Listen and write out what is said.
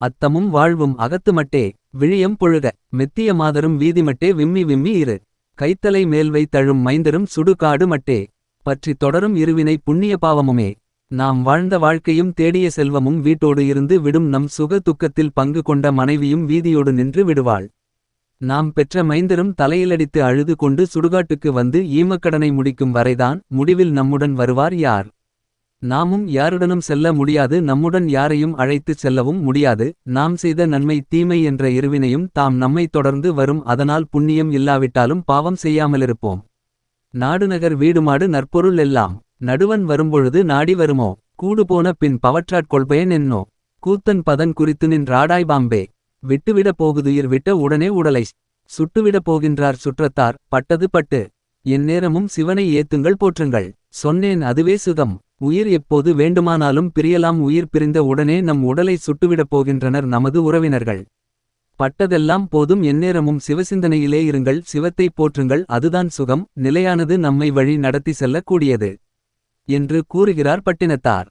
அத்தமும் வாழ்வும் அகத்துமட்டே. விழியம் பொழுக. மெத்திய மாதரும் வீதிமட்டே விம்மி விம்மி இரு. கைத்தலை மேல்வை தழும் மைந்தரும் சுடுகாடு மட்டே. பற்றி தொடரும் இருவினை புண்ணிய பாவமுமே. நாம் வாழ்ந்த வாழ்க்கையும் தேடிய செல்வமும் வீட்டோடு இருந்து விடும். நம் சுக துக்கத்தில் பங்கு கொண்ட மனைவியும் வீதியோடு நின்று விடுவாள். நாம் பெற்ற மைந்தரும் தலையிலடித்து அழுது கொண்டு சுடுகாட்டுக்கு வந்து ஈமக்கடனை முடிக்கும் வரைதான். முடிவில் நம்முடன் வருவார் யார்? நாமும் யாருடனும் செல்ல முடியாது. நம்முடன் யாரையும் அழைத்துச் செல்லவும் முடியாது. நாம் செய்த நன்மை தீமை என்ற இருவினையும் தாம் நம்மை தொடர்ந்து வரும். அதனால் புண்ணியம் இல்லாவிட்டாலும் பாவம் செய்யாமலிருப்போம். நாடுநகர் வீடுமாடு நற்பொருள் எல்லாம். நடுவன் வரும்பொழுது நாடி வருமோ. கூடுபோன பின் பவற்றாட்கொள்பயன் என்னோ. கூத்தன் பதன் குறித்து நின்றாடாய் பாம்பே. விட்டுவிட போகுதுயிர் விட்ட உடனே உடலை. சுட்டுவிட போகின்றார் சுற்றத்தார் பட்டது பட்டு. எந்நேரமும் சிவனை ஏத்துங்கள் போற்றுங்கள். சொன்னேன் அதுவே சுகம். உயிர் எப்போது வேண்டுமானாலும் பிரியலாம். உயிர் பிரிந்த உடனே நம் உடலை சுட்டுவிடப் போகின்றனர் நமது உறவினர்கள். பட்டதெல்லாம் போதும் எந்நேரமும் சிவசிந்தனையிலே இருங்கள். சிவத்தைப் போற்றுங்கள் அதுதான் சுகம். நிலையானது நம்மை வழி நடத்தி செல்லக் கூடியது என்று கூறுகிறார் பட்டினத்தார்.